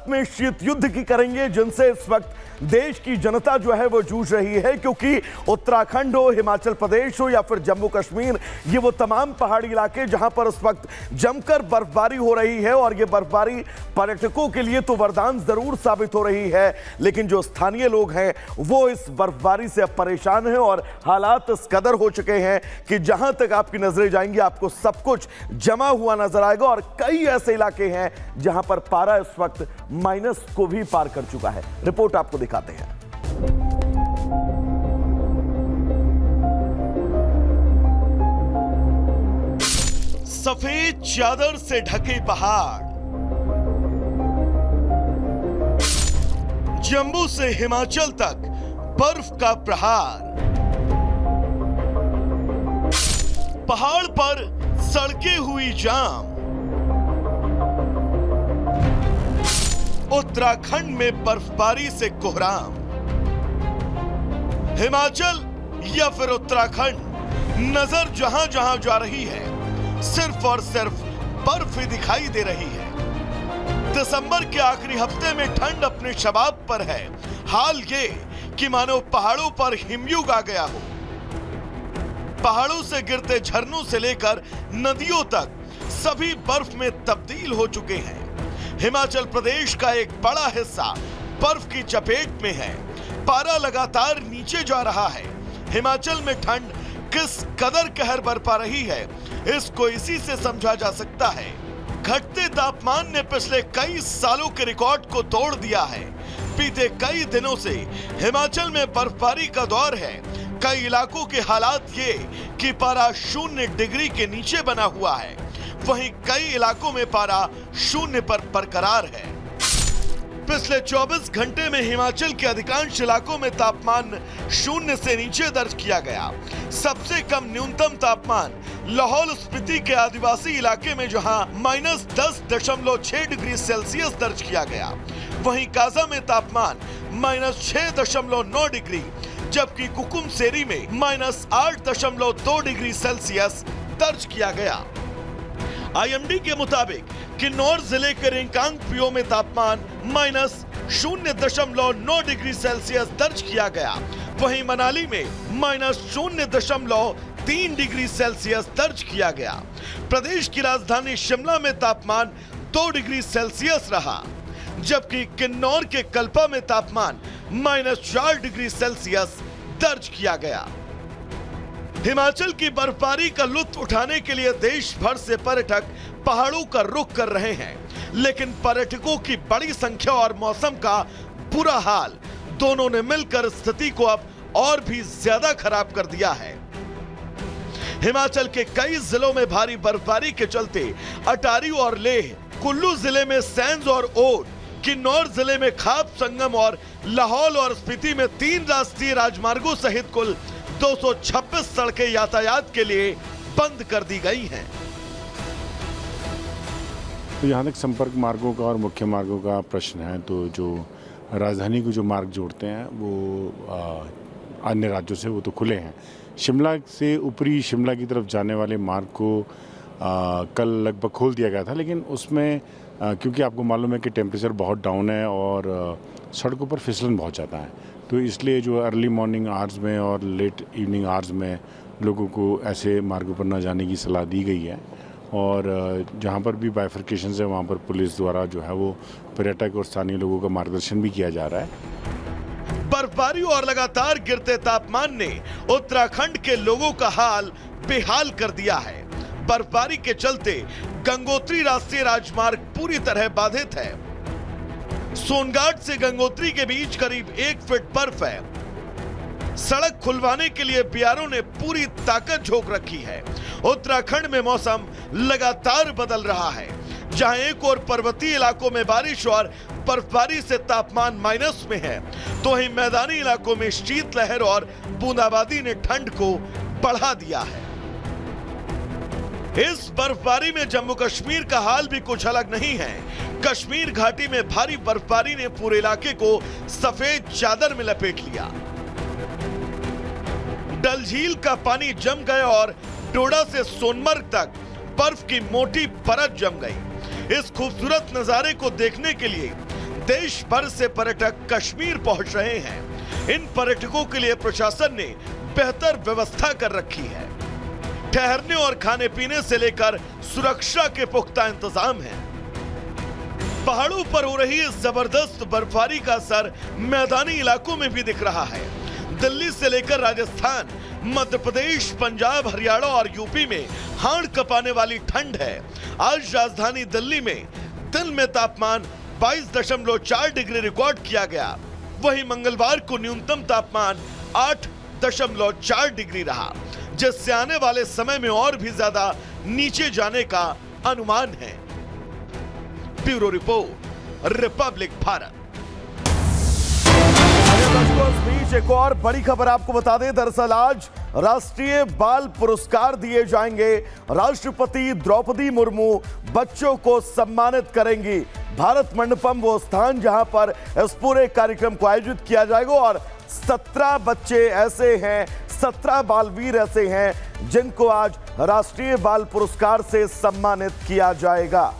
भारत में शीत युद्ध की करेंगे, जिनसे इस वक्त देश की जनता जो है वो जूझ रही है। क्योंकि उत्तराखंड हो, हिमाचल प्रदेश हो या फिर जम्मू कश्मीर, ये वो तमाम पहाड़ी इलाके जहां पर इस वक्त जमकर बर्फबारी हो रही है और ये बर्फबारी पर्यटकों के लिए तो वरदान जरूर साबित हो रही है, लेकिन जो स्थानीय लोग हैं वो इस बर्फबारी से अब परेशान हैं और हालात इस कदर हो चुके हैं कि जहां तक आपकी नजरें जाएंगी आपको सब कुछ जमा हुआ नजर आएगा। और कई ऐसे इलाके हैं जहां पर पारा इस वक्त माइनस को भी पार कर चुका है। रिपोर्ट आपको दिखाते हैं। सफेद चादर से ढके पहाड़, जम्मू से हिमाचल तक बर्फ का प्रहार, पहाड़ पर सड़कें हुई जाम, उत्तराखंड में बर्फबारी से कोहराम, हिमाचल या फिर उत्तराखंड, नजर जहां जहां जा रही है सिर्फ और सिर्फ बर्फ ही दिखाई दे रही है। दिसंबर के आखिरी हफ्ते में ठंड अपने शबाब पर है। हाल ये कि मानो पहाड़ों पर हिमयुग आ गया हो। पहाड़ों से गिरते झरनों से लेकर नदियों तक सभी बर्फ में तब्दील हो चुके हैं। हिमाचल प्रदेश का एक बड़ा हिस्सा बर्फ की चपेट में है। पारा लगातार नीचे जा रहा है। हिमाचल में ठंड किस कदर कहर बरपा रही है, इसको इसी से समझा जा सकता है। घटते तापमान ने पिछले कई सालों के रिकॉर्ड को तोड़ दिया है। बीते कई दिनों से हिमाचल में बर्फबारी का दौर है। कई इलाकों के हालात ये कि पारा 0 डिग्री के नीचे बना हुआ है, वहीं कई इलाकों में पारा 0 पर बरकरार है। पिछले 24 घंटे में हिमाचल के अधिकांश इलाकों में तापमान 0 से नीचे दर्ज किया गया। सबसे कम न्यूनतम तापमान लाहौल स्पीति के आदिवासी इलाके में जहां -10.6 डिग्री सेल्सियस दर्ज किया गया, वहीं काजा में तापमान -6.9 डिग्री, जबकि कुकुमसेरी में -8.2 डिग्री सेल्सियस दर्ज किया गया। आईएमडी के मुताबिक किन्नौर जिले के रिंकांगपिओ में तापमान -0.9 डिग्री सेल्सियस दर्ज किया गया, वहीं मनाली में -0.3 डिग्री सेल्सियस दर्ज किया गया। प्रदेश की राजधानी शिमला में तापमान 2 डिग्री सेल्सियस रहा, जबकि किन्नौर के कल्पा में तापमान -4 डिग्री सेल्सियस दर्ज किया गया। हिमाचल की बर्फबारी का लुत्फ उठाने के लिए देश भर से पर्यटक पहाड़ों का रुख कर रहे हैं, लेकिन पर्यटकों की बड़ी संख्या और मौसम का बुरा हाल दोनों ने मिलकर स्थिति को अब और भी ज्यादा खराब कर दिया है। हिमाचल के कई जिलों में भारी बर्फबारी के चलते अटारी और लेह, कुल्लू जिले में सैंज और ओट, किन्नौर जिले में खाप संगम और लाहौल और स्पीति में 3 राष्ट्रीय राजमार्गों सहित कुल 226 सड़कें यातायात के लिए बंद कर दी गई हैं। तो यहाँ तक संपर्क मार्गों का और मुख्य मार्गों का प्रश्न है, तो जो राजधानी को जो मार्ग जोड़ते हैं वो अन्य राज्यों से वो तो खुले हैं। शिमला से ऊपरी शिमला की तरफ जाने वाले मार्ग को कल लगभग खोल दिया गया था, लेकिन उसमें क्योंकि आपको मालूम है कि टेम्परेचर बहुत डाउन है और सड़कों पर फिसलन बहुत ज़्यादा है, तो इसलिए जो अर्ली मॉर्निंग आवर्स में और लेट इवनिंग आवर्स में लोगों को ऐसे मार्गों पर न जाने की सलाह दी गई है। और जहाँ पर भी बाइफर्केशन है वहाँ पर पुलिस द्वारा जो है वो पर्यटक और स्थानीय लोगों का मार्गदर्शन भी किया जा रहा है। बर्फबारी और लगातार गिरते तापमान ने उत्तराखंड के लोगों का हाल बेहाल कर दिया है। बर्फबारी के चलते गंगोत्री राष्ट्रीय राजमार्ग पूरी तरह बाधित है। सोनघाट से गंगोत्री के बीच करीब 1 फीट बर्फ है। सड़क खुलवाने के लिए बीआरओ ने पूरी ताकत झोंक रखी है। उत्तराखंड में मौसम लगातार बदल रहा है, जहां एक और पर्वतीय इलाकों में बारिश और बर्फबारी से तापमान माइनस में है, तो वहीं मैदानी इलाकों में शीतलहर और बूंदाबांदी ने ठंड को बढ़ा दिया है। इस बर्फबारी में जम्मू कश्मीर का हाल भी कुछ अलग नहीं है। कश्मीर घाटी में भारी बर्फबारी ने पूरे इलाके को सफेद चादर में लपेट लिया। डल झील का पानी जम गया और डोडा से सोनमर्ग तक बर्फ की मोटी परत जम गई। इस खूबसूरत नजारे को देखने के लिए देश भर से पर्यटक कश्मीर पहुंच रहे हैं। इन पर्यटकों के लिए प्रशासन ने बेहतर व्यवस्था कर रखी है। ठहरने और खाने पीने से लेकर सुरक्षा के पुख्ता इंतजाम हैं। पहाड़ों पर हो रही इस जबरदस्त बर्फबारी का असर मैदानी इलाकों में भी दिख रहा है। दिल्ली से लेकर राजस्थान, मध्य प्रदेश, पंजाब, हरियाणा और यूपी में हाड़ कपाने वाली ठंड है। आज राजधानी दिल्ली में दिन में तापमान 22.4 डिग्री रिकॉर्ड किया गया। वहीं मंगलवार को न्यूनतम तापमान 8.4 डिग्री रहा, जिससे आने वाले समय में और भी ज्यादा नीचे जाने का अनुमान है। Bureau report, Republic Bharat. इस बीच एक और बड़ी खबर आपको बता दें। दरअसल आज राष्ट्रीय बाल पुरस्कार दिए जाएंगे। राष्ट्रपति द्रौपदी मुर्मू बच्चों को सम्मानित करेंगी। भारत मंडपम वो स्थान जहां पर इस पूरे कार्यक्रम को आयोजित किया जाएगा और 17 बच्चे ऐसे हैं, 17 बालवीर ऐसे हैं जिनको आज राष्ट्रीय बाल पुरस्कार से सम्मानित किया जाएगा।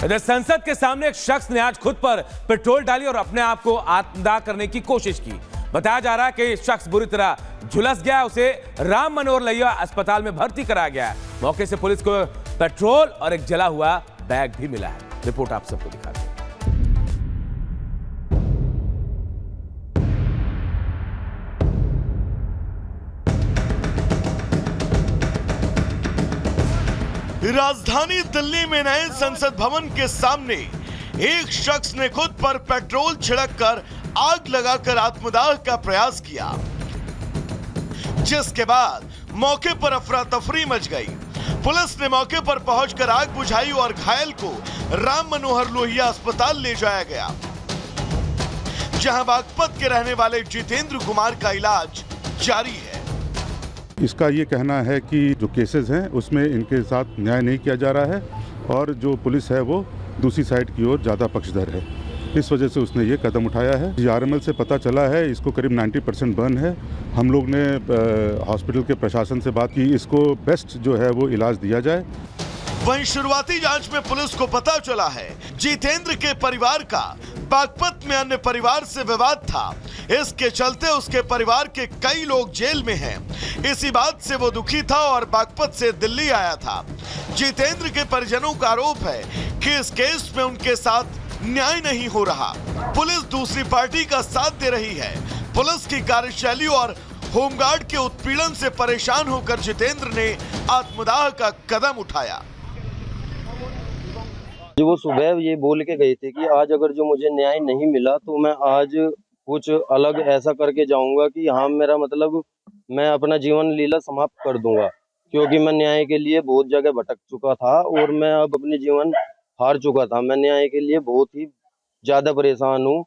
इधर संसद के सामने एक शख्स ने आज खुद पर पेट्रोल डाली और अपने आप को आत्मदाह करने की कोशिश की। बताया जा रहा है कि शख्स बुरी तरह झुलस गया। उसे राम मनोहर लोहिया अस्पताल में भर्ती कराया गया है। मौके से पुलिस को पेट्रोल और एक जला हुआ बैग भी मिला है। रिपोर्ट आप सबको दिखाते हैं। राजधानी दिल्ली में नए संसद भवन के सामने एक शख्स ने खुद पर पेट्रोल छिड़ककर आग लगाकर आत्मदाह का प्रयास किया, जिसके बाद मौके पर अफरा तफरी मच गई। पुलिस ने मौके पर पहुंचकर आग बुझाई और घायल को राम मनोहर लोहिया अस्पताल ले जाया गया, जहां बागपत के रहने वाले जितेंद्र कुमार का इलाज जारी है। इसका ये कहना है कि जो केसेस हैं उसमें इनके साथ न्याय नहीं किया जा रहा है और जो पुलिस है वो दूसरी साइड की ओर ज़्यादा पक्षधर है। इस वजह से उसने ये कदम उठाया है। आरएमएल से पता चला है इसको करीब 90% बर्न है। हम लोग ने हॉस्पिटल के प्रशासन से बात की, इसको बेस्ट जो है वो इलाज दिया जाए। वहीं शुरुआती जांच में पुलिस को पता चला है जितेंद्र के परिवार का बागपत में अन्य परिवार से विवाद था। इसके चलते उसके परिवार के कई लोग जेल में हैं। इसी बात से वो दुखी था और बागपत से दिल्ली आया था। जितेंद्र के परिजनों का आरोप है कि इस केस में उनके साथ न्याय नहीं हो रहा। पुलिस दूसरी पार्टी का साथ दे रही है। पुलिस की कार्यशैली और होमगार्ड के उत्पीड़न से परेशान होकर जितेंद्र ने आत्मदाह का कदम उठाया। जो वो सुबह ये बोल के गए थे कि आज अगर जो मुझे न्याय नहीं मिला तो मैं आज कुछ अलग ऐसा करके जाऊंगा कि हाँ मेरा मतलब मैं अपना जीवन लीला समाप्त कर दूंगा, क्योंकि मैं न्याय के लिए बहुत जगह भटक चुका था और मैं अब अपने जीवन हार चुका था। मैं न्याय के लिए बहुत ही ज्यादा परेशान हूँ